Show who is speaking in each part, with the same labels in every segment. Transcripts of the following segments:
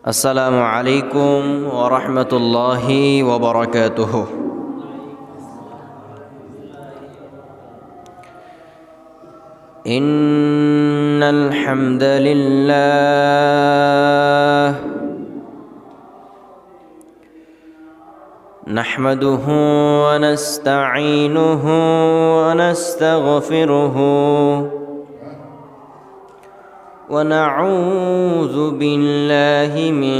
Speaker 1: আসসালামু আলাইকুম ওয়া রাহমাতুল্লাহি ওয়া বারাকাতুহু। ইন্নাল হামদালিল্লাহ নাহমাদুহু ওয়া নাস্তাঈনুহু ওয়া নাস্তাগফিরুহু ونعوذ بالله من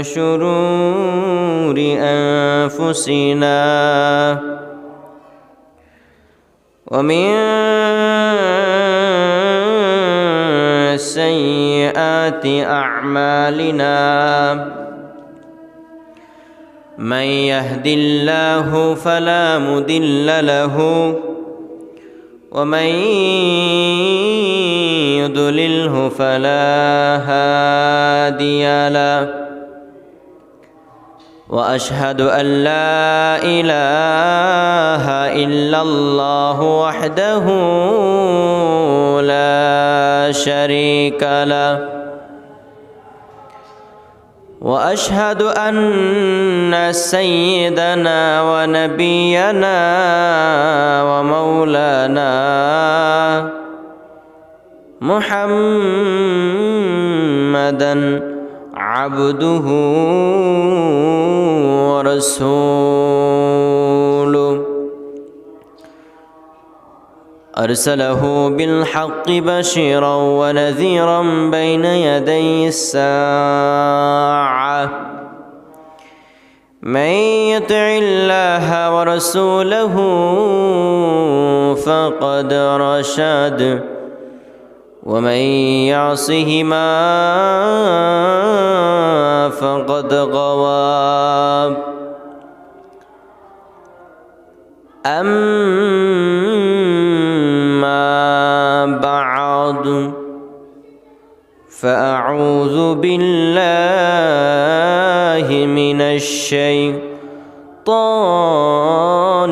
Speaker 1: شرور أنفسنا ومن سيئات أعمالنا من يهد الله فلا مضل له ومن يضلله فلا هادي له واشهد ان لا اله الا الله وحده لا شريك له واشهد ان سيدنا ونبينا ومولانا محمدا عبده ورسوله أرسله بالحق بشيرا ونذيرا بين يدي الساعة من يطع الله ورسوله فقد رشد ومن يعصهما فقد غوى أما بعد فأعوذ بالله من الشيطان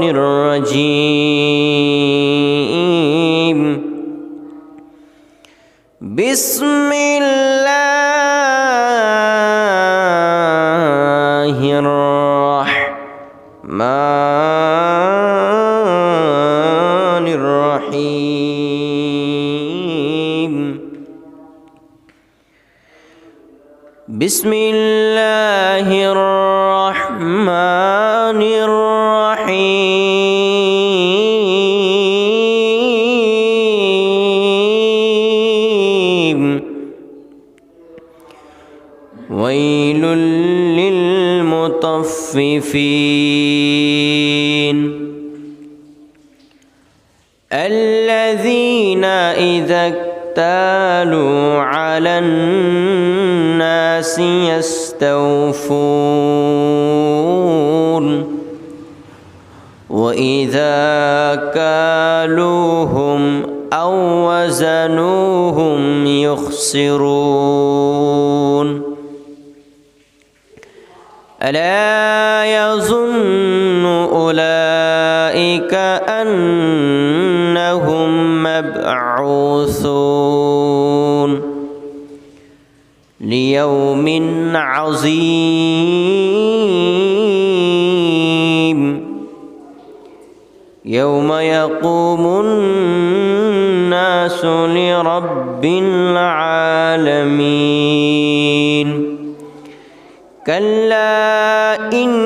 Speaker 1: الرجيم بسم الله الرحمن الرحيم بسم الله الرحمن الرحيم ويل للمطففين الذين إذا اكتالوا على الناس يستوفون وإذا كالوهم أو وزنوهم يخسرون ألا يظن أولئك أنهم مبعوثون ليوم عظيم يوم يقوم الناس لرب العالمين كلا إن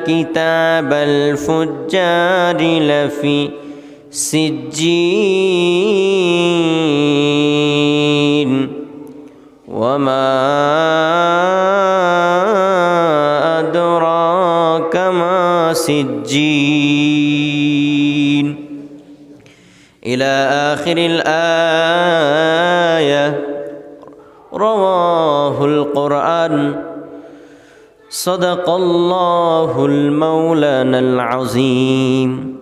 Speaker 1: كتاب الفجار لفي سجين وما أدراك ما سجين إلى آخر الآية رواه القرآن صدق الله المولانا العظيم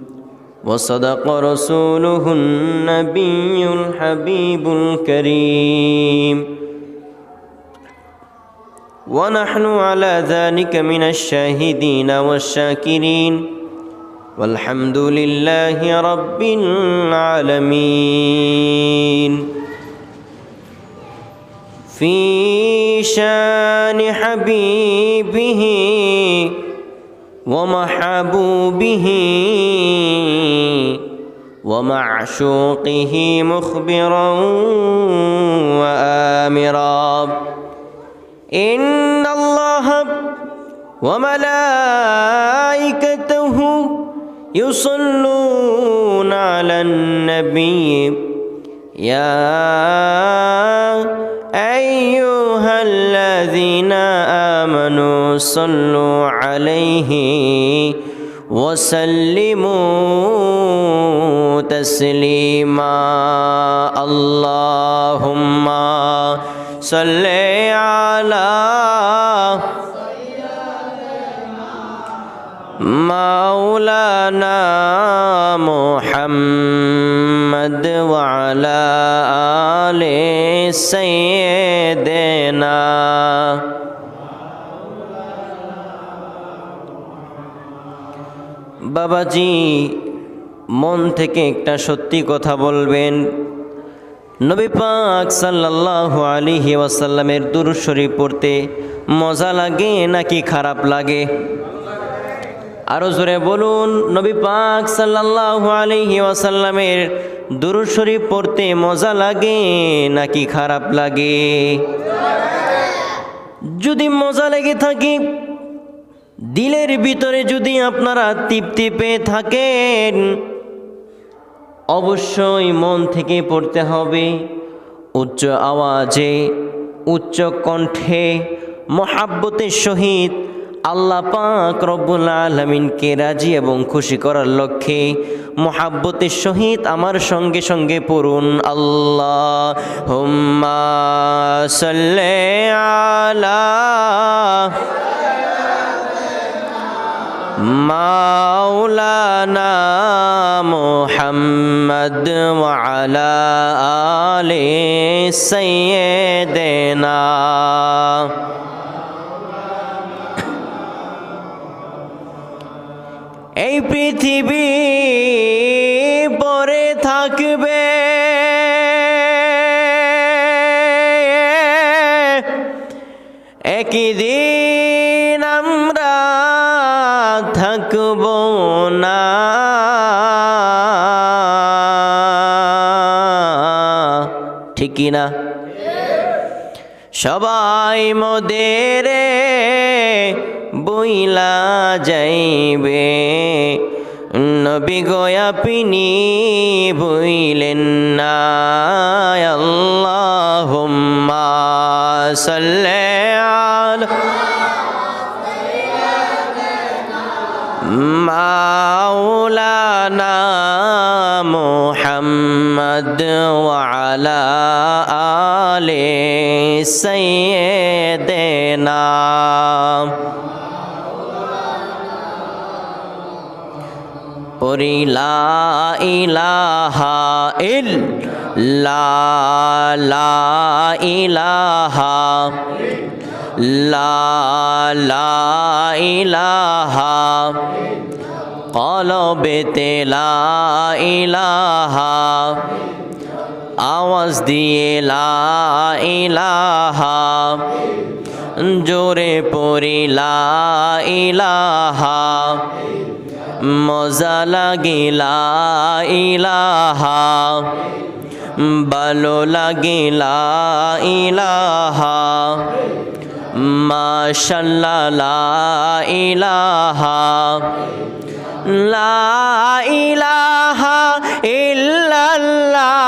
Speaker 1: وصدق رسوله النبي الحبيب الكريم ونحن على ذلك من الشاهدين والشاكرين والحمد لله رب العالمين في شان حبيبه ومحبوبه ومعشوقه مخبرا وآمرا إن الله وملائكته يصلون على النبي يا أيها الذين آمنوا صلوا عليه وسلموا تسليما اللهم صل على مولانا محمد وعلى آل سيدنا বাবাজি মন থেকে একটা সত্যি কথা বলবেন নবী পাক সাল্লাল্লাহু আলাইহি ওয়াসাল্লামের দুরূদ শরীফ পড়তে মজা লাগে নাকি খারাপ লাগে আরো জোরে বলুন নবী পাক সাল্লাল্লাহু আলাইহি ওয়াসাল্লামের দুরূদ শরীফ পড়তে মজা লাগে নাকি খারাপ লাগে যদি মজা লেগে থাকে দিলের ভিতরে যদি আপনারা তৃপ্তি পেয়ে থাকেন অবশ্যই মন থেকে পড়তে হবে উচ্চ আওয়াজে উচ্চ কণ্ঠে মহাব্বতের সহিত আল্লাহ পাক রব্বুল আলামিনকে রাজি এবং খুশি করার লক্ষ্যে মহাব্বতের সহিত আমার সঙ্গে সঙ্গে পড়ুন আল্লাহুম্মা সাল্লি আলা মাওলানা মুহাম্মদ ওয়া আলা আলি সাইয়্যিদিনা এই পৃথিবী পরে থাকবে একদিন আমরা থাকব না ঠিক কি না সবাই মোদের বইলা যাইবে নবী গো আপনি বইলেন না আল্লাহুম্মা সাল্লি আলা মাওলানা মুহাম্মদ ওয়া আলা আলি সাইয়্যিদিনা পড়ি লা ইলাহা ইল্লাল্লাহ লা ইলাহা লা ইলাহা কলবেতে লা ইলাহা আওয়াজ দিয়ে লা ইলাহা জোরে পড়ি লা ইলাহা মজা লাগে লা ইলাহা ভালো লাগে লা ইলাহা মাশাআল্লাহ লা ইলাহা লা ইলাহা ইল্লাল্লাহ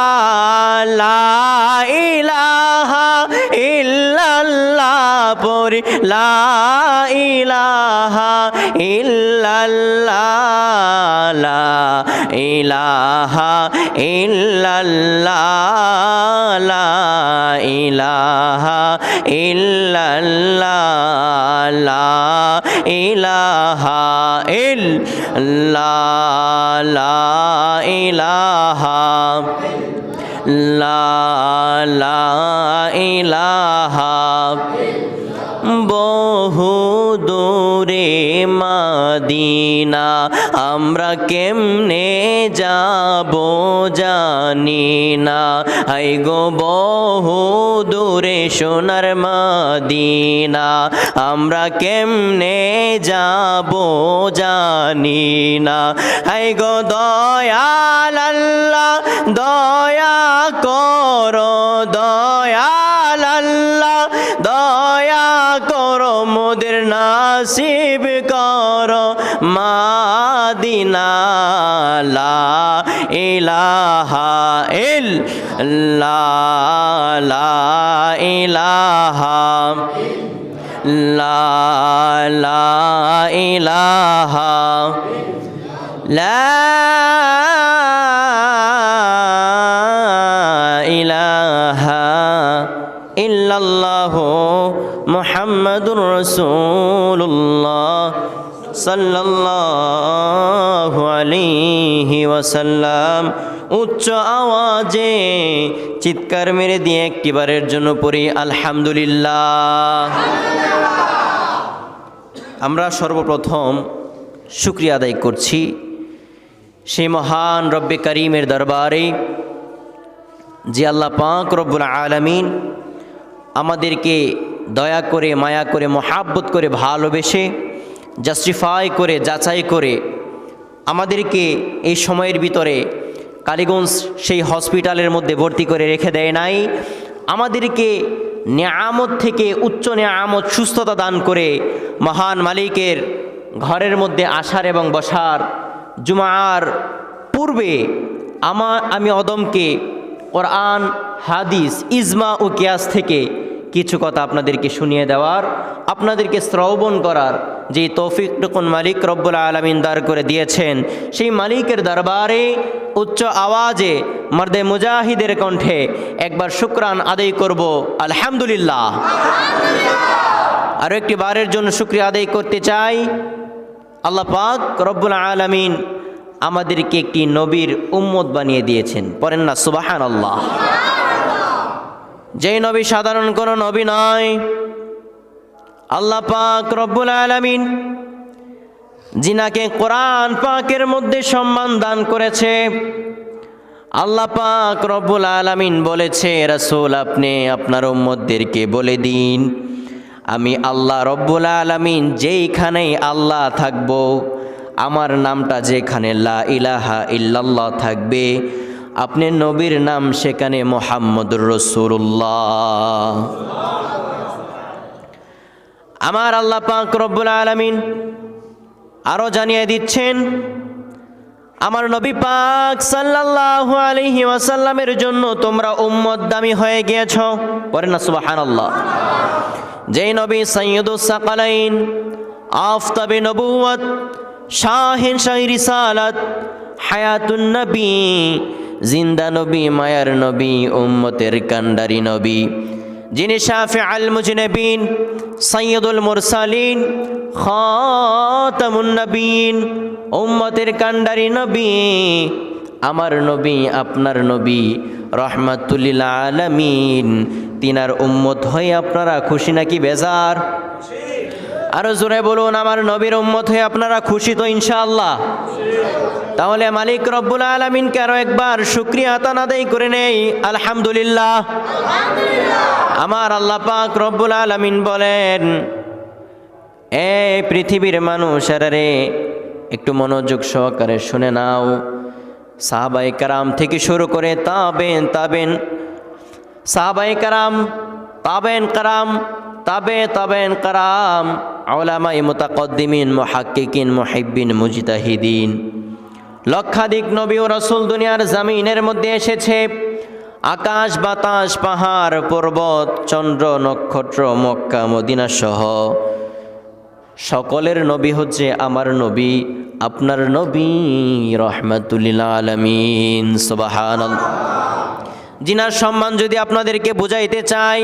Speaker 1: লা ইলাহা ইল্লাল্লাহ পড়ি লা ইলাহা ইল্লাল্লাহ লা ইলাহা ইল্লাল্লাহ লা ইলাহা ইল্লাল্লাহ লা ইলাহা ইল্লাল্লাহ লা ইলাহা লা ইলাহা বহু দূরে মাদিনা, আমরা কেমনে যাব জানি না। আই গো বহু দূরে সোনার মাদিনা, আমরা কেমনে যাব জানি না। আই গো দয়াল আল্লাহ দয়া করো, দয়াল আল্লাহ দয়া করো, মোদের নাসিব করো মাদিনা। লা ইলাহা ইল্লাল্লাহ, লা ইলাহা লা ইলাহা লা ইলাহা ইল্লাল্লাহু মুহাম্মাদুর রাসূলুল্লাহ সাল্লাল্লাহু আলাইহি ওয়াসাল্লাম। উচ্চ আওয়াজে চিৎকার মেরে দিয়ে একটিবারের জন্য পড়ি আলহামদুলিল্লাহ। আমরা সর্বপ্রথম শুকরিয়া আদায় করছি সেই মহান রব্বে করিমের দরবারে, যে আল্লাহ পাক রব্বুল আলামিন আমাদেরকে দয়া করে, মায়া করে, মহাব্বত করে, ভালোবেসে, জাস্টিফাই করে, যাচাই করে আমাদেরকে এই সময়ের ভিতরে কালীগঞ্জ সেই হসপিটালের মধ্যে ভর্তি করে রেখে দেয় নাই। আমাদেরকে নিয়ামত থেকে উচ্চ নিয়ামত, সুস্থতা দান করে মহান মালিকের ঘরের মধ্যে আসার এবং বসার, জুমার পূর্বে আমি অদমকে কোরআন, হাদিস, ইজমা ও কিয়াস থেকে কিছু কথা আপনাদেরকে শুনিয়ে দেওয়ার, আপনাদেরকে শ্রবণ করার যে তৌফিকটুকুন মালিক রব্বুল আলামিন দার করে দিয়েছেন, সেই মালিকের দরবারে উচ্চ আওয়াজে মর্দে মুজাহিদের কণ্ঠে একবার শুকরান আদায় করব আলহামদুলিল্লাহ। আরও একটি বারের জন্য শুকরিয়া আদায় করতে চাই। আল্লাহ পাক রব্বুল আলামিন আমাদেরকে একটি নবীর উম্মত বানিয়ে দিয়েছেন, পড়েন না সুবহানাল্লাহ। যেই নবী সাধারণ কোনো নবী নয়, আল্লাহ পাক রব্বুল আলামিন যিনাকে কোরআন পাকের মধ্যে সম্মান দান করেছে। আল্লাহ পাক রব্বুল আলামিন বলেছে, রাসূল আপনি আপনার উম্মতদেরকে বলে দিন, আমি আল্লাহ রব্বুল আলামিন যেইখানেই আল্লাহ থাকব, আমার নামটা যেখানে লা ইলাহা ইল্লাল্লাহ থাকবে, আপনি নবীর নাম সেখানে মুহাম্মদুর রাসূলুল্লাহ। আমার আল্লাহ পাক রব্বুল আলামিন আরো জানিয়ে দিচ্ছেন, আমার নবী পাক সাল্লাল্লাহু আলাইহি ওয়াসাল্লামের জন্য তোমরা উম্মত দামি হয়ে গিয়েছ, পড়েন না সুবহানাল্লাহ। যেই নবী সাইয়্যিদুস সাকালাইন, আফতাবে নবুয়ত, শাহিন শাহি রিসালাত, হায়াতুন নবী, জিন্দা নবী, মায়ার নবী, উম্মতের কান্ডারি নবী, যিনি শাফিউল মুজনিবিন, সাইয়্যিদুল মুরসালিন, খাতামুন নবীন, উম্মতের কান্ডারি নবী, আমার নবী, আপনার নবী, রাহমাতুল লিল আলামিন, তিনার উম্মত হয়ে আপনারা খুশি নাকি বেজার? আরো জোরে বলুন, আমার নবীর উম্মত হয়ে আপনারা খুশি তো ইনশাআল্লাহ? তাহলে মালিক রব্বুল আলামিনকে আরো একবার শুকরিয়া আদায় করে নেই আলহামদুলিল্লাহ। আমার আল্লাহ পাক রব্বুল আলামিন বলেন, এই পৃথিবীর মানুষেরা রে, একটু মনোযোগ সহকারে শুনে নাও। সাহাবায়ে কেরাম থেকে শুরু করে তাবেন, সাহাবায়ে কেরাম, তাবেন কেরাম, তাবেন কেরাম, উলামায়ে মুতাকদ্দিমিন, মুহাক্কিকিন, মুহিব্বিন, মুজতাহিদিন, লক্ষাধিক নবী ও রাসূল দুনিয়ার জমিনের মধ্যে এসেছে। আকাশ, বাতাস, পাহাড়, পর্বত, চন্দ্র, নক্ষত্র, মক্কা, মদিনা সহ সকলের নবী হচ্ছে আমার নবী, আপনার নবী, রাহমাতুল লিল আলামিন। সুবহানাল্লাহ। জিনার সম্মান যদি আপনাদেরকে বুঝাইতে চাই,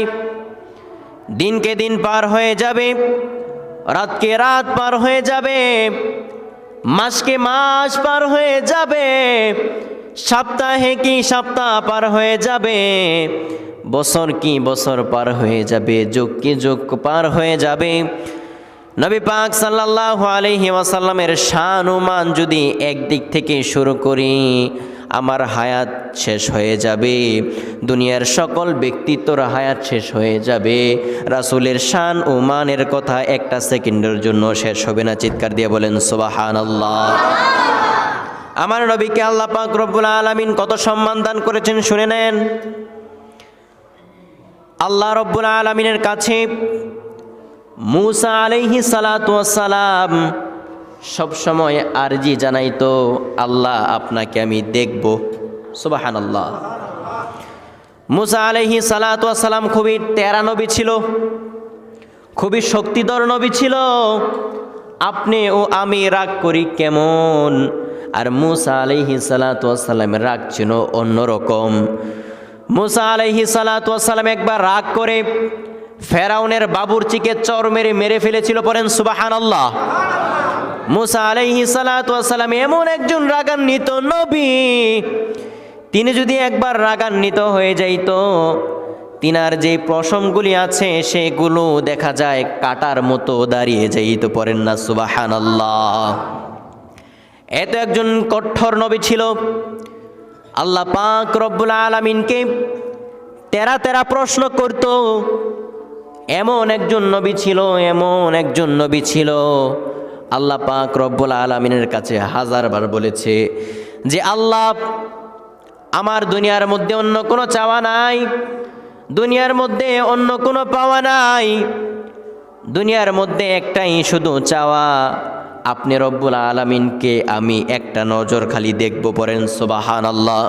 Speaker 1: দিনকে দিন পার হয়ে যাবে, রাতকে রাত পার হয়ে যাবে, মাসকে মাস পার হয়ে যাবে, সপ্তাহে কি সপ্তাহ পার হয়ে যাবে, বছর কি বছর পার হয়ে যাবে, যুগ কি যুগ পার হয়ে যাবে। নবী পাক সাল্লাল্লাহু আলাইহি ওয়াসাল্লামের শান ও মান যদি একদিক থেকে শুরু করি, আমার হায়াত শেষ হয়ে যাবে, দুনিয়ার সকল ব্যক্তিত্বর হায়াত শেষ হয়ে যাবে। রাসূলের শান ও মানের কথা একটা সেকেন্ডের জন্য শেষ হবে না। চিৎকার দিয়ে বলেন সুবহানাল্লাহ। আমার নবীকে আল্লাহ পাক রব্বুল আলামিন কত সম্মান দান করেছেন শুনে নেন। আল্লাহ রব্বুল আলামিনের কাছে মূসা আলাইহিস সালাতু ওয়াস সালাম সব সময় আরজি জানাইতো, আল্লাহ আপনাকে আমি দেখব। সুবহানাল্লাহ। মূসা আলাইহিস সালাতু ওয়াস সালাম খুবই তেরা নবী ছিল, খুবই শক্তিধর নবী ছিল। আপনি ও আমি রাগ করি কেমন, আর মূসা আলাইহিস সালাতু ওয়াস সালামের রাগ ছিল অন্যরকম। মূসা আলাইহিস সালাতু ওয়াস সালাম একবার রাগ করে ফেরাউনের বাবুরচিকে চর মেরে ফেলেছিল। পড়েন সুবহানাল্লাহ। মূসা আলাইহিস সালাতু ওয়াস সালাম এমন একজন রাগান্বিত নবী, তিনি যদি একবার রাগান্বিত হয়ে যাইতো, তিনার যে পশমগুলি আছে সেগুলো দেখা যায় কাটার মতো দাঁড়িয়ে যাইতো। পড়েন না সুবহানাল্লাহ। এত একজন কঠোর নবী ছিল। আল্লাহ পাক রব্বুল আলামিনকে তেরা তেরা প্রশ্ন করত, এমন একজন নবী ছিল, এমন একজন নবী ছিল। আল্লাহ পাক রব্বুল আলামিনের কাছে হাজারবার বলেছে যে আল্লাহ, আমার দুনিয়ার মধ্যে অন্য কোনো চাওয়া নাই, দুনিয়ার মধ্যে অন্য কোনো পাওয়া নাই, দুনিয়ার মধ্যে একটাই শুধু চাওয়া, আপনি রব্বুল আলামিনকে আমি একটা নজর খালি দেখব। পড়েন সুবহানাল্লাহ।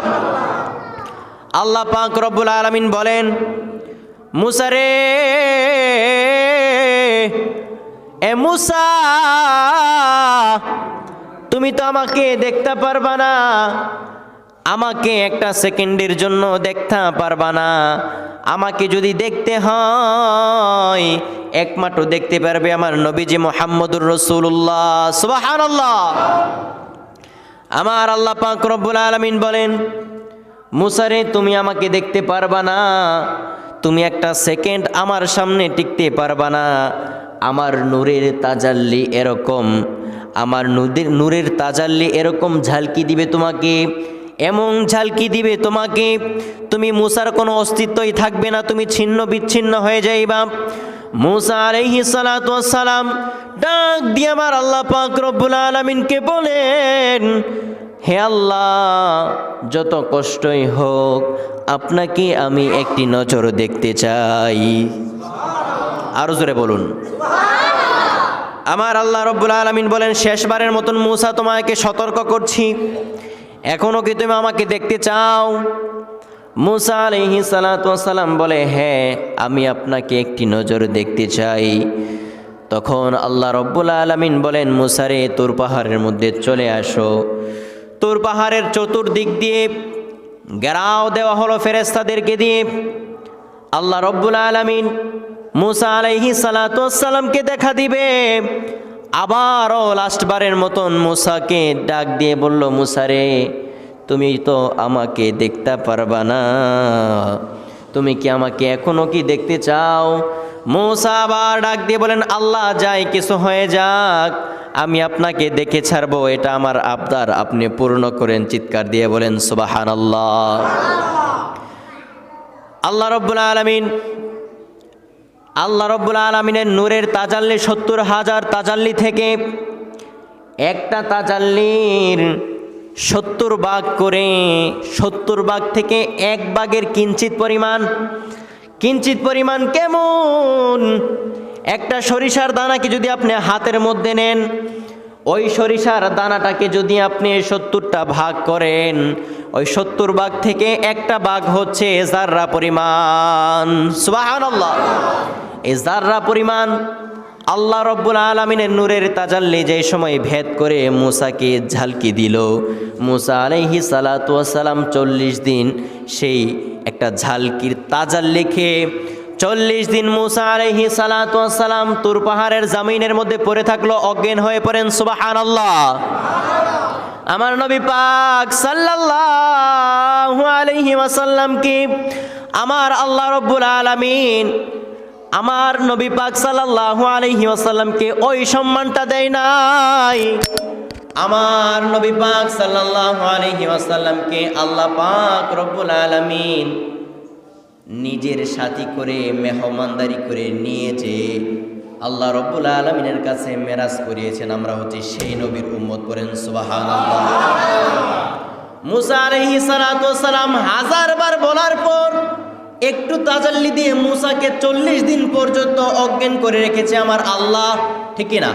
Speaker 1: আল্লাহ পাক রব্বুল আলামিন বলেন, মূসা রে, এ মূসা, তুমি তো আমাকে দেখতে পারবা না, আমাকে একটা সেকেন্ডের জন্য দেখতে পারবা না। আমাকে যদি দেখতে হয়, একমাত্র দেখতে পারবে আমার নবীজি মুহাম্মদুর রাসূলুল্লাহ। সুবহানাল্লাহ। আমার আল্লাহ পাক রব্বুল আলামিন বলেন, মূসা রে, তুমি আমাকে দেখতে পারবা না, তুমি একটা সেকেন্ড আমার সামনে টিকতে পারবা না। আমার নূরের তাজাল্লি এরকম, আমার নূরের তাজাল্লি এরকম ঝালকি দিবে তোমাকে, এমন ঝালকি দিবে তোমাকে, তুমি মূসার কোনো অস্তিত্বই থাকবে না, তুমি ছিন্ন বিচ্ছিন্ন হয়ে যাইবা। মূসা আলাইহিস সালাতু ওয়াস সালাম ডাক দিয়ে আমার আল্লাহ পাক রব্বুল আলামিনকে বলেন, হে আল্লাহ, যত কষ্টই হোক আপনাকে আমি একটি নজর দেখতে চাই। আরো জোরে বলুন। আমার আল্লাহ রব্বুল আলামিন বলেন, শেষবারের মতন মূসা, তোমাকে সতর্ক করছি, এখনো কি তুমি আমাকে দেখতে চাও? মূসা আলাইহিস সালাতু ওয়াস সালাম বলে, হ্যাঁ, আমি আপনাকে একটি নজর দেখতে চাই। তখন আল্লাহ রব্বুল আলামিন বলেন, মূসা রে, তুর পাহাড়ের মধ্যে চলে আসো। তুর পাহাড়ের চতুর্দিক দিয়ে ঘেরাও দেওয়া হলো ফেরেশতাদেরকে দিয়ে। আল্লাহ রব্বুল আলামিন মূসা আলাইহিস সালাতু ওয়াস সালামকে দেখা দিবে। আবারও লাস্টবারের মতন মূসাকে ডাক দিয়ে বলল, মূসা রে, তুমি তো আমাকে দেখতে পারবা না, তুমি কি আমাকে এখনো কি দেখতে চাও? মূসা আবার ডাক দিয়ে বলেন, আল্লাহ, যাই কিছু হয়ে যাক, আমি আপনাকে দেখে ছাড়বো, এটা আমার আবদার, আপনি পূর্ণ করেন। চিৎকার দিয়ে বলেন সুবহানাল্লাহ। আল্লাহ রব্বুল আলামিনের নূরের তাজাল্লি 70,000 তাজাল্লি থেকে একটা তাজাল্লির 70 ভাগ করে, 70 ভাগ থেকে এক ভাগের কিঞ্চিত পরিমাণ কেমন? একটা সরিষার দানাকে যদি আপনি হাতের মধ্যে নেন, ওই সরিষার দানাটাকে যদি আপনি 70টা ভাগ করেন, ওই 70 ভাগ থেকে একটা ভাগ হচ্ছে জাররা পরিমাণ। সুবহানাল্লাহ। এই জাররা পরিমাণ আল্লাহ রব্বুল আলামিনের নূরের তাজাল্লি যে সময় ভেদ করে মূসাকে ঝালকি দিল, মূসা আলাইহিস সালাতু ওয়াস সালাম 40 দিন সেই একটা ঝালকির তাজাল্লি খেয়ে 40 দিন মূসা আলাইহিস সালাতু ওয়াস সালাম তুর পাহাড়ের জমিনের মধ্যে পড়ে থাকলো, অজ্ঞান হয়ে পড়েন। সুবহানাল্লাহ। আমার নবী পাক সাল্লাল্লাহু আলাইহি ওয়াসাল্লামকে আমার আল্লাহ রাব্বুল আলামিন আমার নবী পাক সাল্লাল্লাহু আলাইহি ওয়াসাল্লামকে ওই সম্মানটা দেয় নাই। আমার নবী পাক সাল্লাল্লাহু আলাইহি ওয়াসাল্লামকে আল্লাহ পাক রব্বুল আলামিন নিজের সাথী করে মেহমানদারি করে নিয়ে যে আল্লাহ রব্বুল আলামিনের কাছে মেরাজ করিয়েছেন। আমরা হচ্ছে সেই নবীর উম্মত, করেন সুবহানাল্লাহ। মুসা আলাইহিস সালাতু ওয়াস সালাম হাজারবার বলার পর একটু তাজাল্লি দিয়ে মুসাকে 40 দিন পর্যন্ত অজ্ঞান করে রেখেছে আমার আল্লাহ, ঠিক কি না?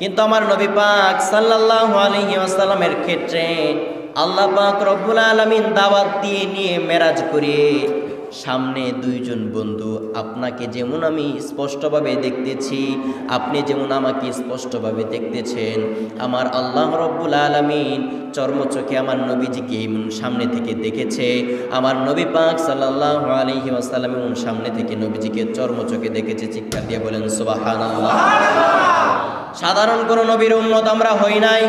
Speaker 1: কিন্তু আমার নবী পাক সাল্লাল্লাহু আলাইহি ওয়াসাল্লামের ক্ষেত্রে আল্লাহ পাক রব্বুল আলামিন দাওয়াত দিয়ে নিয়ে মেরাজ করে সামনে দুইজন বন্ধু, আপনাকে যেমন আমি স্পষ্টভাবে দেখতেছি, আপনি যেমন আমাকে স্পষ্টভাবে দেখতেছেন, আমার আল্লাহ রব্বুল আলামিন চর্মচোখে আমার নবীজিকে এমন সামনে থেকে দেখেছে। আমার নবী পাক সাল্লাল্লাহু আলাইহি ওয়াসাল্লাম এমন সামনে থেকে নবীজিকে চর্মচোখে দেখেছে। চিৎকার দিয়ে বলেন সুবহানাল্লাহ। সাধারণ কোন নবীর উম্মত আমরা হই নাই।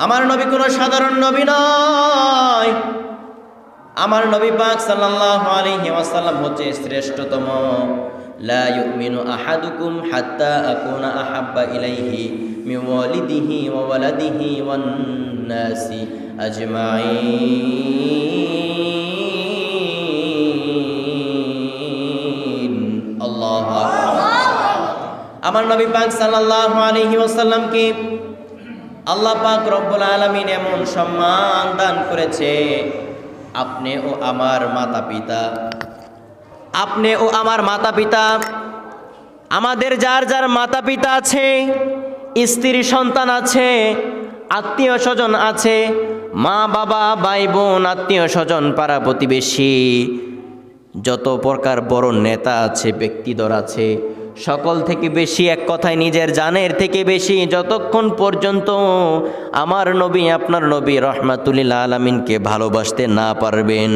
Speaker 1: আমার নবী কোনো সাধারণ নবী নয়। আমার নবী পাক সাল্লাল্লাহু আলাইহি ওয়াসাল্লাম হচ্ছে শ্রেষ্ঠতম। লা ইউমিনু আহাদুকুম হাত্তা আকুনা আহাব্বা ইলাইহি মিন ওয়ালিদিহি ওয়া ওয়ালাদিহি ওয়ান নাসি আজমাইন। আল্লাহু আকবার। আমার নবী পাক সাল্লাল্লাহু আলাইহি ওয়াসাল্লামকে আল্লাহ পাক রব্বুল আলামিন এমন সম্মান দান করেছে। আপনি ও আমার মাতা পিতা, আপনি ও আমার মাতা পিতা, আমাদের যার যার মাতা পিতা আছে, স্ত্রী সন্তান আছে, আত্মীয় স্বজন আছে, মা বাবা ভাই বোন, আত্মীয় স্বজন, পাড়া প্রতিবেশী, যত প্রকার বড় নেতা আছে, ব্যক্তিধর আছে, সকল থেকে বেশি, এক কথায় নিজের জানের থেকে বেশি, যতক্ষণ পর্যন্ত আমার নবী আপনার নবী রহমাতুল আলামিনকে ভালোবাসতে না পারবেন,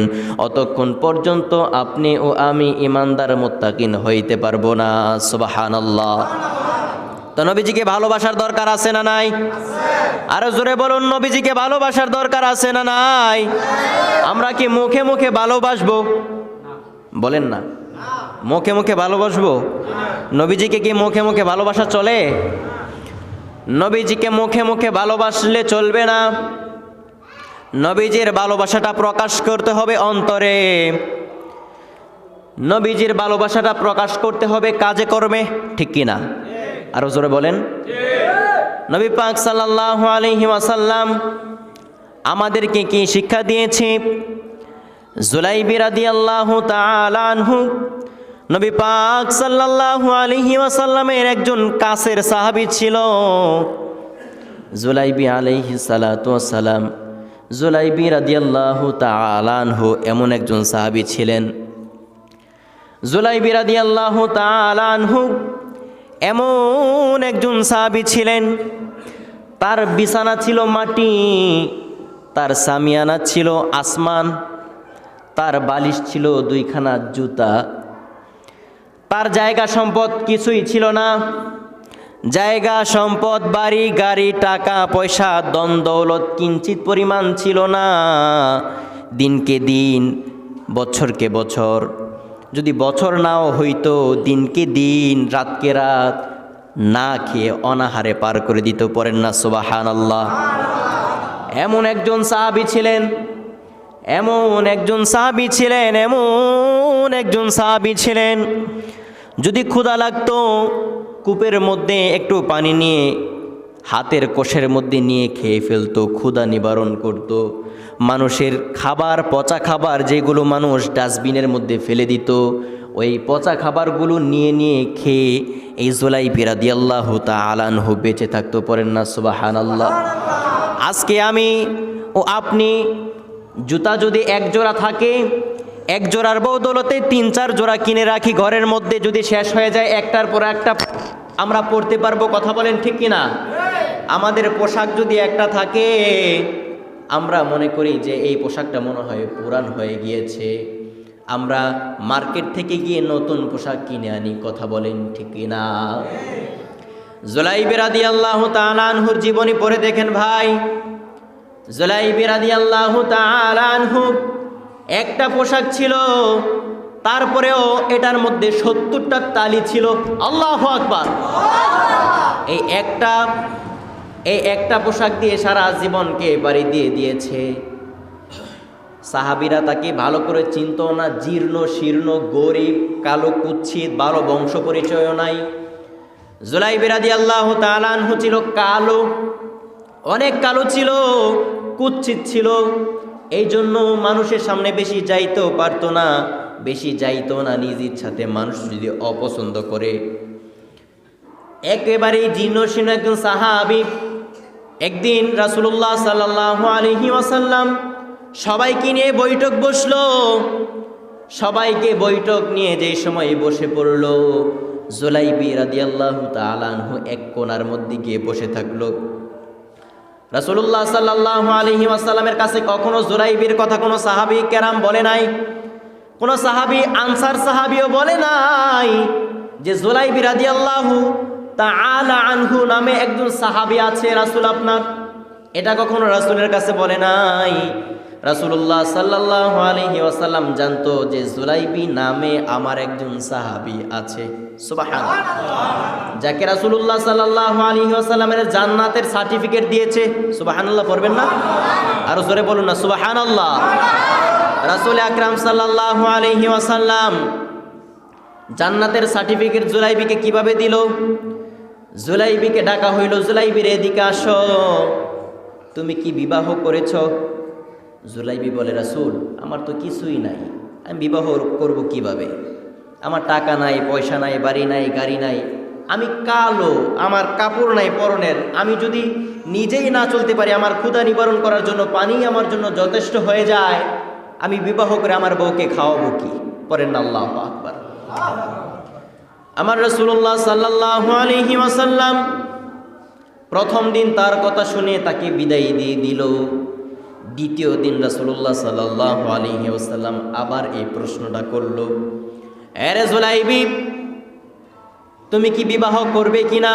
Speaker 1: অতক্ষণ পর্যন্ত আপনি ও আমি ইমানদার মুত্তাকিন হইতে পারবো না। সুবহানাল্লাহ। তো নবীজিকে ভালোবাসার দরকার আছে না নাই? আরো জোরে বলুন, নবীজিকে ভালোবাসার দরকার আছে না নাই? আমরা কি মুখে মুখে ভালোবাসবো? বলেন না, মুখে মুখে ভালোবাসবো? নবীজিকে কি মুখে মুখে ভালোবাসা চলে? নবীজিকে মুখে মুখে ভালোবাসলে চলবে না। নবীজির ভালোবাসাটা প্রকাশ করতে হবে অন্তরে। নবীজির ভালোবাসাটা প্রকাশ করতে হবে কাজে কর্মে, ঠিক কি না? আরো জোরে বলেন। নবী পাক সাল্লাল্লাহু আলাইহি ওয়াসাল্লাম আমাদেরকে কি শিক্ষা দিয়েছে? জুলাইবি রাদিয়াল্লাহু তাআলা আনহু নবী পাক সাল্লাল্লাহু আলাইহি ওয়াসাল্লামের একজন কাছের সাহাবী ছিল। জুলাইবি আলাইহিস সালাতু ওয়াস সালাম, জুলাইবি রাদিয়াল্লাহু তাআলা আনহু এমন একজন সাহাবী ছিলেন। জুলাইবি রাদিয়াল্লাহু তাআলা আনহু এমন একজন সাহাবী ছিলেন, তার বিছানা ছিল মাটি, তার সামিয়ানা ছিল আসমান, তার বালিশ ছিল দুইখানা জুতা, তার জায়গা সম্পদ কিছুই ছিল না। জায়গা সম্পদ, বাড়ি গাড়ি, টাকা পয়সা, ধন দৌলত কিঞ্চিত পরিমাণ ছিল না। দিনকে দিন, বছরকে বছর, যদি বছর নাও হইতো, দিনকে দিন, রাতকে রাত না খেয়ে অনাহারে পার করে দিত। পড়েন না সুবহানাল্লাহ। এমন একজন সাহাবী ছিলেন, এমন একজন সাহাবী ছিলেন, এমন একজন সাহাবী ছিলেন, যদি ক্ষুধা লাগতো কূপের মধ্যে একটু পানি নিয়ে হাতের কোষের মধ্যে নিয়ে খেয়ে ফেলতো, ক্ষুধা নিবারণ করত। মানুষের খাবার, পচা খাবার যেগুলো মানুষ ডাস্টবিনের মধ্যে ফেলে দিত, ওই পচা খাবারগুলো নিয়ে নিয়ে খেয়ে এই জুলাইবি রাদিয়াল্লাহু তাআলা আনহু বেঁচে থাকতো। পড়েন না সুবহানাল্লাহ। আজকে আমি ও আপনি জুতা যদি এক জোড়া থাকে, এক জোড়ার বদৌলতে 3-4 জোড়া কিনে রাখি ঘরের মধ্যে, যদি শেষ হয়ে যায় একটার পর একটা আমরা পরতে পারবো। কথা বলেন ঠিক কিনা? আমাদের পোশাক যদি একটা থাকে, আমরা মনে করি যে এই পোশাকটা মনে হয় পুরান হয়ে গিয়েছে, আমরা মার্কেট থেকে গিয়ে নতুন পোশাক কিনে আনি। কথা বলেন ঠিক কিনা? জুলাইবি রাদিয়াল্লাহু তাআলা আনহুর জীবনী পড়ে দেখেন ভাই, জুলাইবি রাদিয়াল্লাহু তাআলা আনহু একটা পোশাক ছিল, তারপরেও এটার মধ্যে 70টা তালি ছিল। আল্লাহু আকবার। এই একটা পোশাক দিয়ে সারা জীবনকে বাড়ি দিয়ে দিয়েছে। সাহাবীরা তাকে ভালো করে চিনতো না, জীর্ণ শীর্ণ, গরিব, কালো, কুৎসিত, ভালো বংশ পরিচয়ও নাই। জুলাইবি রাদিয়াল্লাহু তাআলা আনহু ছিল কালো, অনেক কালো ছিল, কুৎসিত ছিল। এই জন্য মানুষের সামনে বেশি যাইতেও পারতো না, নিজ ইচ্ছাতে মানুষ যদি অপছন্দ করে। একেবারেই জীর্ণ শীর্ণ একজন সাহাবী। একদিন রাসূলুল্লাহ সাল্লাল্লাহু আলাইহি ওয়াসাল্লাম সবাইকে নিয়ে বৈঠক বসলো। সবাইকে বৈঠক নিয়ে যেই সময় বসে পড়লো, জুলাইবি রাদিয়াল্লাহু তাআলা আনহু এক কোণার মধ্যে গিয়ে বসে থাকলো। রাসূলুল্লাহ সাল্লাল্লাহু আলাইহি ওয়াসাল্লামের কাছে কখনো জুলাইবির কথা কোনো সাহাবী কেরাম বলে নাই, কোনো সাহাবী আনসার সাহাবীও বলে নাই যে জুলাইবি রাদিয়াল্লাহু তাআলা আনহু নামে একজন সাহাবী আছে রাসূল আপনার। এটা কখনো রাসূলের কাছে বলে নাই। রাসূলুল্লাহ সাল্লাল্লাহু আলাইহি ওয়াসাল্লাম জানতো যে জুলাইবি নামে আমার একজন সাহাবী আছে। সুবহানাল্লাহ। যাকে রাসূলুল্লাহ সাল্লাল্লাহু আলাইহি ওয়াসাল্লামের জান্নাতের সার্টিফিকেট দিয়েছে। সুবহানাল্লাহ পড়বেন না? আরো জোরে বলুন না সুবহানাল্লাহ। রাসূল আকরাম সাল্লাল্লাহু আলাইহি ওয়াসাল্লাম জান্নাতের সার্টিফিকেট জুলাইবিকে কিভাবে দিল? জুলাইবিকে ডাকা হইল, জুলাইবি রে এদিকে আসো, তুমি কি বিবাহ করেছ? জুলাইবি বলে, রাসূল আমার তো কিছুই নাই, আমি বিবাহ করব কিভাবে? আমার টাকা নাই, পয়সা নাই, বাড়ি নাই, গাড়ি নাই, আমি কালো, আমার কাপড় নাই পরনের, আমি যদি নিজেই না চলতে পারি, আমার ক্ষুধা নিবারণ করার জন্য পানি আমার জন্য যথেষ্ট হয়ে যায়, আমি বিবাহ করে আমার বউকে খাওয়াবো কি? পড়েন আল্লাহু আকবার। আমার রাসূলুল্লাহ সাল্লাল্লাহু আলাইহি ওয়াসাল্লাম প্রথম দিন তার কথা শুনে তাকে বিদায় দিয়ে দিল। দ্বিতীয় দিন রাসূলুল্লাহ সাল্লাল্লাহু আলাইহি ওয়াসাল্লাম আবার এই প্রশ্নটা করলো, আরে জুলাইবি তুমি কি বিবাহ করবে কিনা?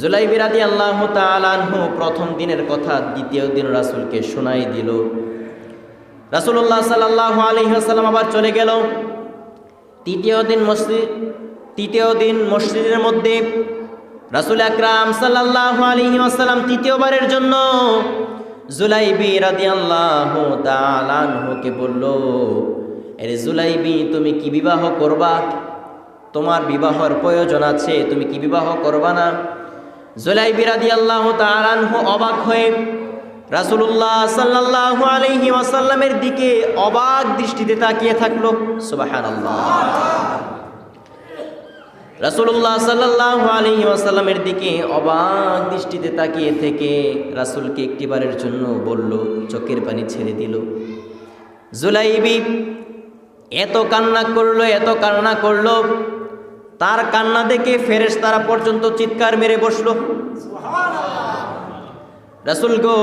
Speaker 1: জুলাইবি রাদিয়াল্লাহু তাআলা আনহু প্রথম দিনের কথা দ্বিতীয় দিন রাসূলকে শোনাই দিল। রাসূলুল্লাহ সাল্লাল্লাহু আলাইহি ওয়াসাল্লাম আবার চলে গেল। তৃতীয় দিন মসজিদের মধ্যে রাসূল আকরাম সাল্লাল্লাহু আলাইহি ওয়াসাল্লাম তৃতীয়বারের জন্য জুলাইবি রাদিয়াল্লাহু তাআলা আনহুকে বলল, আরে জুলাইবি তুমি কি বিবাহ করবা? তোমার বিবাহের প্রয়োজন আছে, তুমি কি বিবাহ করবা না? জুলাইবি রাদিয়াল্লাহু তাআলা আনহু অবাক হয়ে রাসূলুল্লাহ সাল্লাল্লাহু আলাইহি ওয়াসাল্লামের দিকে অবাক দৃষ্টিতে তাকিয়ে থাকলো। সুবহানাল্লাহ। রাসূলুল্লাহ সাল্লাল্লাহু আলাইহি ওয়াসাল্লামের দিকে অবাক দৃষ্টিতে তাকিয়ে থেকে রাসূলকে একটিবারের জন্য বলল, চোখের পানি ছেড়ে দিল। জুলাইবি এত কান্না করলো, তার কান্না দেখে ফেরেশতারা পর্যন্ত চিৎকার মেরে বসলো। রাসূল গো,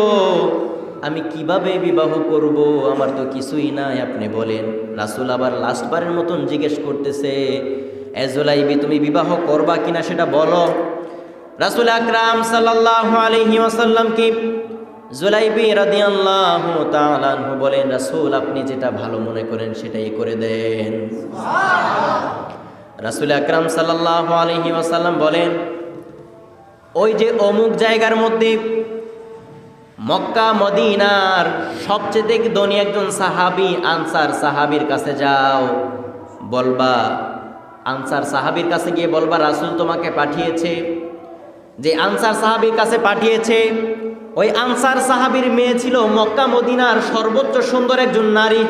Speaker 1: আমি কিভাবে বিবাহ করব? আমার তো কিছুই নাই, আপনি বলেন। রাসূল আবার লাস্টবারের মতন জিজ্ঞেস করতেছে, এ জুলাইবি তুমি বিবাহ করবা কিনা সেটা বলো। রাসূল আকরাম সাল্লাল্লাহু আলাইহি ওয়াসাল্লাম কি জুলাইবি রাদিয়াল্লাহু তাআলা আনহু বলেন, রাসূল আপনি যেটা ভালো মনে করেন সেটাই করে দেন। রাসূল আকরাম সাল্লাল্লাহু আলাইহি ওয়াসাল্লাম বলেন, ওই যে অমুক জায়গার মধ্যে মক্কা মদিনার সবচেয়ে ধনী একজন সাহাবী আনসার সাহাবীর কাছে যাও, বলবা, আনসার সাহাবীর কাছে গিয়ে বলবা রাসূল তোমাকে পাঠিয়েছে। যে আনসার সাহাবীর কাছে পাঠিয়েছে, ওই আনসার সাহাবীর মেয়ে ছিল মক্কা মদিনার সর্বোচ্চ সুন্দর একজন নারী।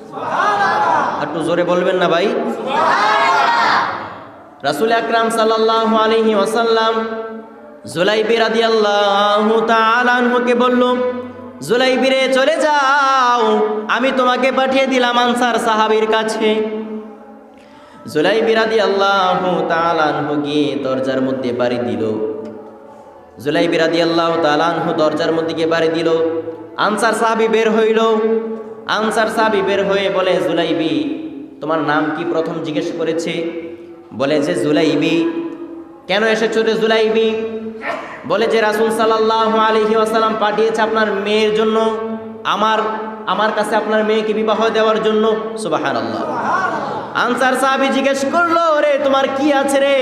Speaker 1: সুবহানাল্লাহ। একটু জোরে বলবেন না ভাই? সুবহানাল্লাহ। রাসূল আকরাম সাল্লাল্লাহু আলাইহি ওয়াসাল্লাম জুলাইবি রাদিয়াল্লাহু তাআলা আনহুকে বলল, জুলাইবি রে চলে যাও, আমি তোমাকে পাঠিয়ে দিলাম আনসার সাহাবীর কাছে। জুলাইবি রাদিয়াল্লাহু তাআলা আনহু গিয়ে দরজার মধ্যে বাড়ি দিল। জুলাইবি রাদিয়াল্লাহু তাআলা আনহু দরজার মধ্যে গিয়ে বাড়ি দিল। আনসার সাহাবী বের হইল। আনসার সাহাবী বের হয়ে বলে, জুলাইবি তোমার নাম কি? প্রথম জিজ্ঞেস করেছে, বলে যে জুলাইবি। কেন এসেছো রে জুলাইবি? বলে যে রাসূল সাল্লাল্লাহু আলাইহি ওয়াসাল্লাম পাঠিয়েছে আপনার মেয়ের জন্য, আমার কাছে আপনার মেয়েকে বিবাহ দেওয়ার জন্য। সুবহানাল্লাহ। আনসার সাহাবী জিজ্ঞেস করলো, রে তোমার কি আছে রে?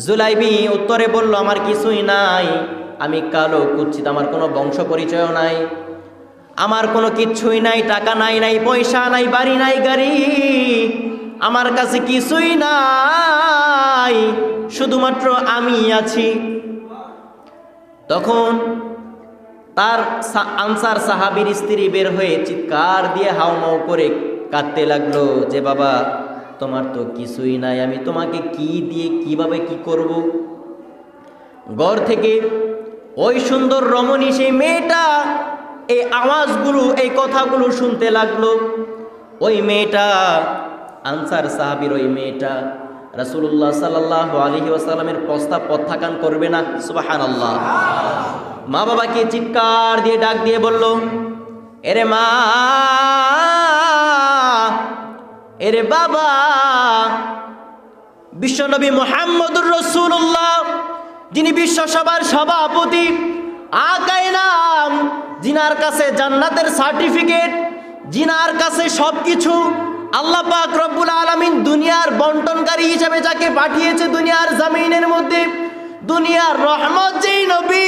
Speaker 1: জুলাইবি উত্তরে বলল, আমার কিছুই নাই, আমি কালো কুচ্ছিত, আমার কোনো বংশ পরিচয় নাই, আমার কোনো কিচ্ছুই নাই, টাকা নাই, নাই পয়সা নাই, বাড়ি নাই, গাড়ি, আমার কাছে কিছুই নাই, শুধুমাত্র আমি আছি। তখন তার আনসার সাহাবীর স্ত্রী বের হয়ে চিৎকার দিয়ে হাউমাউ করে কাঁদতে লাগলো যে বাবা তোমার তো কিছুই নাই, আমি তোমাকে কি দিয়ে কিভাবে কি করব। ঘর থেকে ওই সুন্দর রমণী সেই মেয়েটা এই আওয়াজগুলো, এই কথাগুলো শুনতে লাগলো। ওই মেয়েটা আনসার সাহাবীর ওই মেয়েটা রাসূলুল্লাহ সাল্লাল্লাহু আলাইহি ওয়াসাল্লামের প্রস্তাব প্রত্যাখ্যান করবে না। সুবহানাল্লাহ। মা বাবাকে চিৎকার দিয়ে ডাক দিয়ে বলল, এরে মা, এরে বাবা, বিশ্বনবী মুহাম্মদুর রাসূলুল্লাহ, যিনি বিশ্বসভার সভাপতি, আকায়ে নাম, যিনার কাছে জান্নাতের সার্টিফিকেট, যিনার কাছে সবকিছু, আল্লাহ পাক রব্বুল আলামিন দুনিয়ার বন্টনকারী হিসেবে যাকে পাঠিয়েছে দুনিয়ার জমিনের মধ্যে, দুনিয়ার রহমত যেই নবী,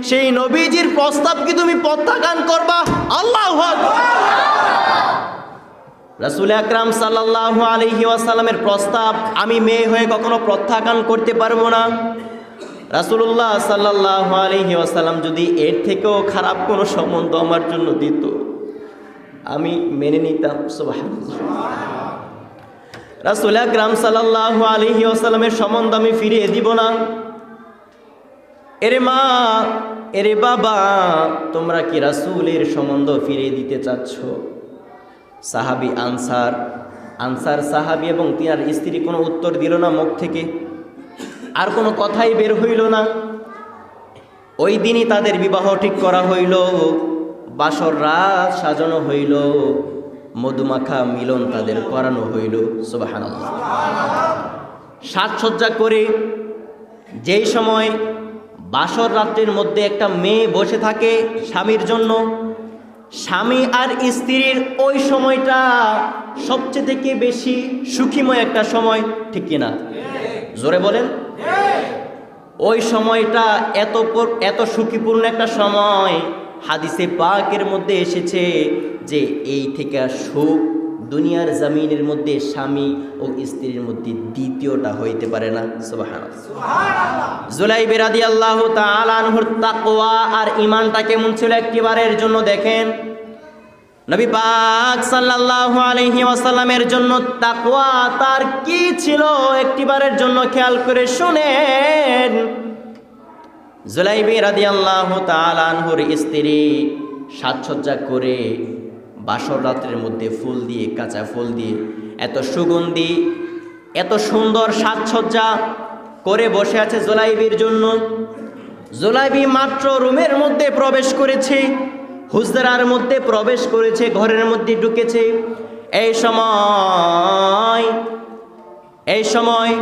Speaker 1: সেই নবীজির প্রস্তাব কি তুমি প্রত্যাখ্যান করবা? আল্লাহু আকবার। রাসূল আকরাম সাল্লাল্লাহু আলাইহি ওয়াসাল্লামের প্রস্তাব আমি মেয়ে হয়ে কখনো প্রত্যাখ্যান করতে পারবো না। রাসূলুল্লাহ সাল্লাল্লাহু আলাইহি ওয়াসাল্লাম যদি এর থেকেও খারাপ কোনো সম্বন্ধ আমার জন্য দিত, আমি মেনে নিতাম। সুবহানাল্লাহ। রাসূল আকরাম সাল্লাল্লাহু আলাইহি ওয়াসাল্লামের সম্বন্ধ আমি ফিরিয়ে দিব না। এরে মা, এরে বাবা, তোমরা কি রাসূলের সম্বন্ধ ফিরিয়ে দিতে চাচ্ছ? সাহাবী আনসার সাহাবী এবং তিনার স্ত্রী কোনো উত্তর দিল না মুখ থেকে, আর কোনো কথাই বের হইল না। ওই দিনই তাদের বিবাহ ঠিক করা হইল, বাসর রাত সাজানো হইল, মধুমাখা মিলন তাদের করানো হইল। সুবহানাল্লাহ। সাজসজ্জা করে যেই সময় বাসর রাত্রির মধ্যে একটা মেয়ে বসে থাকে স্বামীর জন্য, স্বামী আর স্ত্রীর ওই সময়টা সবচেয়ে থেকে বেশি সুখীময় একটা সময়, ঠিক কিনা? জোরে বলেন। ওই সময়টা এত সুখীপূর্ণ একটা সময়, হাদিসে পাকের মধ্যে এসেছে যে এই থেকে সুখ দুনিয়ার জমিনের মধ্যে স্বামী ও স্ত্রীর মধ্যে দ্বিতীয়টা হইতে পারে না। সুবহানাল্লাহ। জুলাইবি রাদিয়াল্লাহু তাআলা আনহুর তাকওয়া আর ঈমানটা কেমন ছিল একটিবারের জন্য দেখেন। নবী পাক সাল্লাল্লাহু আলাইহি ওয়াসাল্লামের জন্য তাকওয়া তার কি ছিল একটিবারের জন্য খেয়াল করে শুনেন। জুলাইবি রাদিয়াল্লাহু তাআলা আনহুর স্ত্রী সাজসজ্জা করে বাসর রাত্রের মধ্যে ফুল দিয়ে, কাঁচা ফুল দিয়ে, এত সুগন্ধি, এত সুন্দর সাজসজ্জা করে বসে আছে জুলাইবির জন্য। জুলাইবি মাত্র রুমের মধ্যে প্রবেশ করেছে, হুজরার মধ্যে প্রবেশ করেছে, ঘরের মধ্যে ঢুকেছে। এই সময়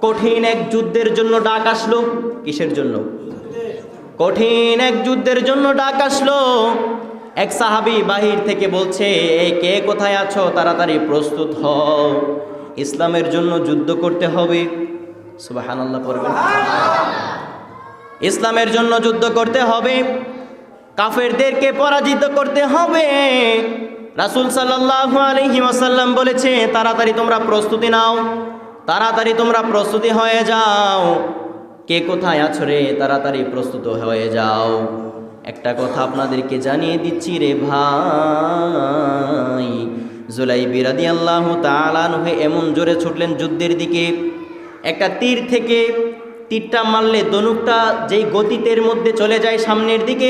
Speaker 1: কঠিন এক যুদ্ধের জন্য ডাক আসলো। কিসের জন্য? কঠিন এক যুদ্ধের জন্য ডাক আসলো। এক সাহাবী বাহির থেকে বলছে, এই কে কোথায় আছো, তাড়াতাড়ি প্রস্তুত হও, ইসলামের জন্য যুদ্ধ করতে হবে। সুবহানাল্লাহ পড়বেন। ইসলামের জন্য যুদ্ধ করতে হবে, কাফেরদেরকে পরাজিত করতে হবে। রাসূল সাল্লাল্লাহু আলাইহি ওয়াসাল্লাম বলেছে, তাড়াতাড়ি তোমরা প্রস্তুতি নাও, তাড়াতাড়ি তোমরা প্রস্তুতি হয়ে যাও। কে কোথায় আছো রে, তাড়াতাড়ি প্রস্তুত হয়ে যাও। একটা কথা আপনাদেরকে জানিয়ে দিচ্ছি রে ভাই, জুলাইবি রাদিয়াল্লাহু তাআলা আনহু এমন জোরে ছুটলেন যুদ্ধের দিকে, একটা তীর থেকে তীরটা মারলে ধনুকটা যেই গতিতের মধ্যে চলে যায় সামনের দিকে,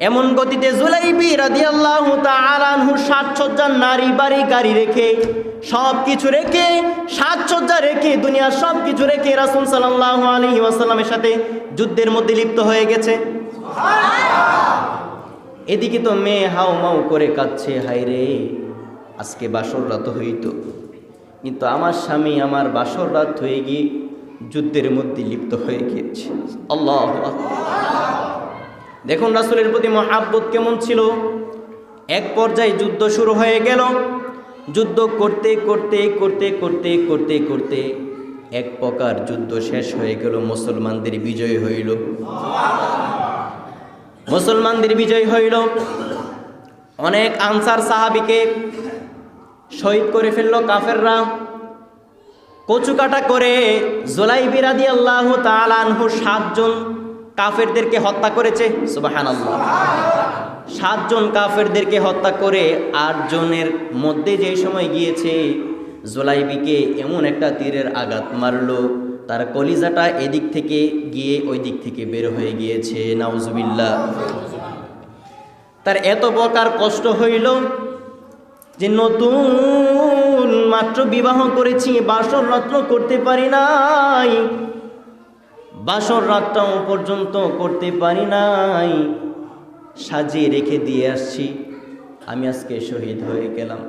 Speaker 1: এমন গতিতে জুলাইবি রাদিয়াল্লাহু তাআলা আনহু সাজসজ্জার নারী বাড়ি গাড়ি রেখে, সব কিছু রেখে, সাজসজ্জা রেখে, দুনিয়ার সব কিছু রেখে রাসূল সাল্লাল্লাহু আলাইহি ওয়াসাল্লামের সাথে যুদ্ধের মধ্যে লিপ্ত হয়ে গেছে। এদিকে তো মেয়ে হাউ মাউ করে কাঁদছে, হায় রে আজকে বাসর রাত হইতো, কিন্তু আমার স্বামী আমার বাসর রাত হয়ে গিয়ে যুদ্ধের মধ্যে লিপ্ত হয়ে গিয়েছে। আল্লাহ দেখুন রাসূলের প্রতি মহাব্বত কেমন ছিল। এক পর্যায়ে যুদ্ধ শুরু হয়ে গেল। যুদ্ধ করতে করতে করতে করতে করতে করতে এক প্রকার যুদ্ধ শেষ হয়ে গেল, মুসলমানদের বিজয় হইল। মুসলমানদের বিজয় হইল। অনেক আনসার সাহাবীকে শহীদ করে ফেলল কাফেররা। কচুকাটা করে জুলাইবি রাদিয়াল্লাহু তাআলা আনহু 7 জন কাফেরদেরকে হত্যা করেছে। সুবহানাল্লাহ। 7 জন কাফেরদেরকে হত্যা করে 8 জনের মধ্যে যে সময় গিয়েছে জুলাইবিকে এমন একটা তীরের আঘাত মারলো, তার কলিজাটা এদিক থেকে গিয়ে ওই দিক থেকে বের হয়ে গিয়েছে। নাউজুবিল্লাহ। তার এত প্রকার কষ্ট হইল যে নতুন মাত্র বিবাহ করেছি, বাসর রাত্র করতে পারি নাই, বাসর রাতটাও পর্যন্ত করতে পারি নাই, সাজিয়ে রেখে দিয়ে আসছি, আমি আজকে শহীদ হয়ে গেলাম।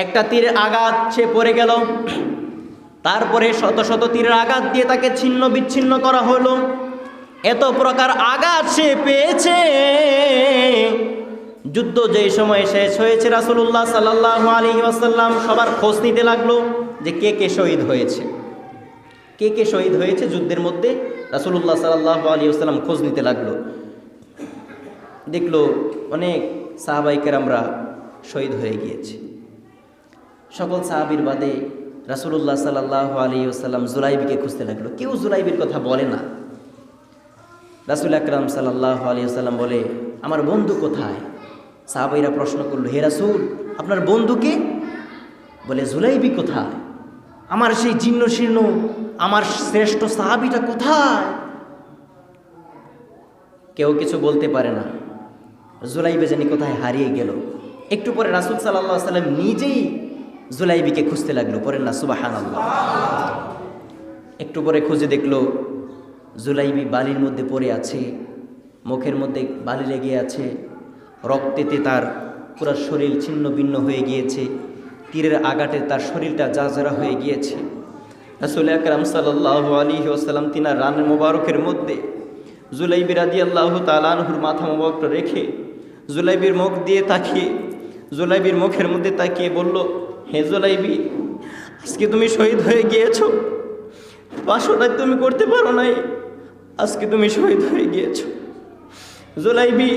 Speaker 1: একটা তীরের আঘাত সে পড়ে গেল। তারপরে শত শত তীরের আঘাত দিয়ে তাকে ছিন্ন বিচ্ছিন্ন করা হলো। এত প্রকার আঘাত সে পেয়েছে। যুদ্ধ যে সময় শেষ হয়েছে রাসূলুল্লাহ সাল্লাল্লাহু আলাইহি ওয়াসাল্লাম সবার খোঁজ নিতে লাগলো যে কে কে শহীদ হয়েছে, কে কে শহীদ হয়েছে যুদ্ধের মধ্যে। রাসূলুল্লাহ সাল্লাল্লাহু আলাইহি ওয়াসাল্লাম খোঁজ নিতে লাগলো। দেখলো অনেক সাহাবায়ে কেরামরা শহীদ হয়ে গিয়েছে। সকল সাহাবীর বাদে রাসূলুল্লাহ সাল্লাল্লাহু আলাইহি ওয়াসাল্লাম জুলাইবিকে খুঁজতে লাগলো। কেউ জুলাইবির কথা বলে না। রাসূল আকরাম সাল্লাল্লাহু আলাইহি ওয়াসাল্লাম বলে, আমার বন্ধু কোথায়? সাহাবাইরা প্রশ্ন করলো, হে রাসূল, আপনার বন্ধুকে? বলে, জুলাইবি কোথায়? আমার সেই জীর্ণ শীর্ণ আমার শ্রেষ্ঠ সাহাবীটা কোথায়? কেউ কিছু বলতে পারে না। জুলাইবি জানি কোথায় হারিয়ে গেল। একটু পরে রাসূল সাল্লাল্লাহু আলাইহি ওয়াসাল্লাম নিজেই জুলাইবিকে খুঁজতে লাগলো। পড়েন না সুবহানাল্লাহ। একটু পরে খুঁজে দেখলো জুলাইবি বালির মধ্যে পড়ে আছে, মুখের মধ্যে বালি লেগে আছে, রক্তেতে তার পুরো শরীর ছিন্ন ভিন্ন হয়ে গিয়েছে, তীরের আঘাতে তার শরীরটা জারজারা হয়ে গিয়েছে। রাসূল আকরাম সাল্লাল্লাহু আলাইহি ওয়াসাল্লাম তিনার রানের মোবারকের মধ্যে জুলাইবি রাদিয়াল্লাহু তাআলা আনহুর মাথা মোবারকটা রেখে জুলাইবির মুখ দিয়ে তাকিয়ে, জুলাইবির মুখের মধ্যে তাকিয়ে বলল, হে জুলাইবি, আজকে তুমি শহীদ হয়ে গিয়েছো, বাসররাত তুমি করতে পারো নাই, আজকে তুমি শহীদ হয়ে গিয়েছো। জুলাইবি,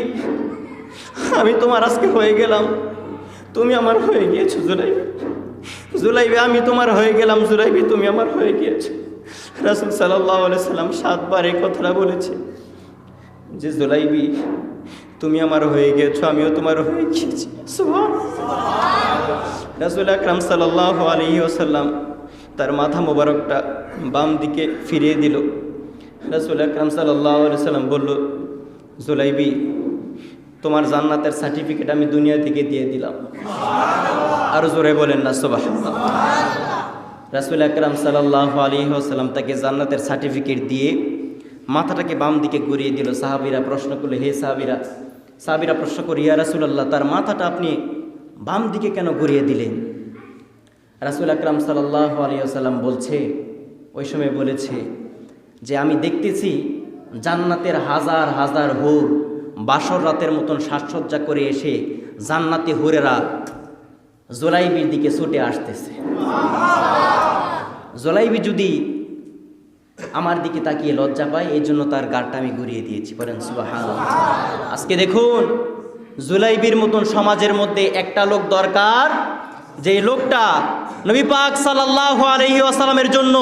Speaker 1: আমি তোমার আজকে হয়ে গেলাম, তুমি আমার হয়ে গিয়েছো। জুলাইবি, জুলাইবি, আমি তোমার হয়ে গেলাম। জুলাইবি, তুমি আমার হয়ে গিয়েছো। রাসূল সাল্লাল্লাহু আলাইহি সাল্লাম 7 বার এই কথাটা বলেছে যে জুলাইবি, তুমি আমার হয়ে গিয়েছো, আমিও তোমার হয়ে গিয়েছি। সুবহানাল্লাহ। রাসূল আকরাম সাল্লাল্লাহু আলাইহি ওয়াসাল্লাম তার মাথা মোবারকটা বাম দিকে ফিরিয়ে দিল। রাসূল আকরাম সাল্লাল্লাহু আলাইহি ওয়াসাল্লাম বলল, জুলাইবি, তোমার জান্নাতের সার্টিফিকেট আমি দুনিয়া থেকে দিয়ে দিলাম। আর জোরে বলেন না সুবহানাল্লাহ। রাসূল আকরাম সাল্লাল্লাহু আলাইহি ওয়াসাল্লাম তাকে জান্নাতের সার্টিফিকেট দিয়ে মাথাটাকে বাম দিকে ঘুরিয়ে দিল। সাহাবীরা প্রশ্ন করলো, হে সাহাবীরা প্রশ্ন করি, ইয়া রাসূলুল্লাহ, তার মাথাটা আপনি বাম দিকে কেন ঘুরিয়ে দিলেন? রাসূল আকরাম সাল্লাল্লাহু আলাইহি ওয়াসাল্লাম বলছে, ওই সময় বলেছে যে আমি দেখতেছি জান্নাতের হাজার হাজার হুর বাসর রাতের মতন সাজসজ্জা করে এসে জান্নাতি হুরেরা জুলাইবির দিকে ছুটে আসতেছে। জুলাইবি যদি আমার দিকে তাকিয়ে লজ্জা পায়, এই জন্য তার গাড়টা আমি ঘুরিয়ে দিয়েছি। বলেন সুবহানাল্লাহ। আজকে দেখুন, জুলাইবির মতন সমাজের মধ্যে একটা লোক দরকার, যে লোকটা নবী পাক সাল্লাল্লাহু আলাইহি ওয়াসাল্লামের জন্য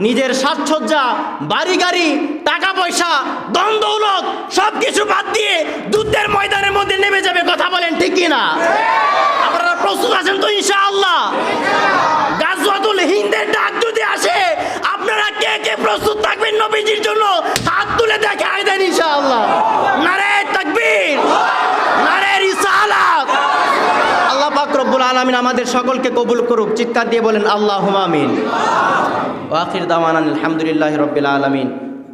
Speaker 1: নিজের সাজসজ্জা, বাড়ি গাড়ি, টাকা পয়সা, ধন দৌলত সবকিছু বাদ দিয়ে যুদ্ধের ময়দানের মধ্যে নেমে যাবে। কথা বলেন ঠিক কিনা? আপনারা প্রস্তুত আছেন তো ইনশাআল্লাহ? গাজওয়াতুল হিন্দের ডাক যদি আসে, আপনারা কে কে প্রস্তুত থাকবেন নবীজির জন্য? হাত তুলে দেখায় দেন ইনশাআল্লাহ। নারে তাকবীর, নারে রিসালাত। আল্লাহ পাক রব্বুল আলামিন আমাদের সকলকে কবুল করুক। চিৎকার দিয়ে বলেন আল্লাহুম্মা আমিন। ওয়া আখির দাওয়ানা আলহামদুলিল্লাহি রাব্বিল আলামিন।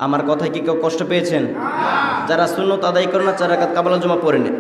Speaker 1: আমার কথায় কি কেউ কষ্ট পেয়েছেন? যারা সুন্নত আদায় করেন না, 4 রাকাত কাবলা জমা পড়ে নেন।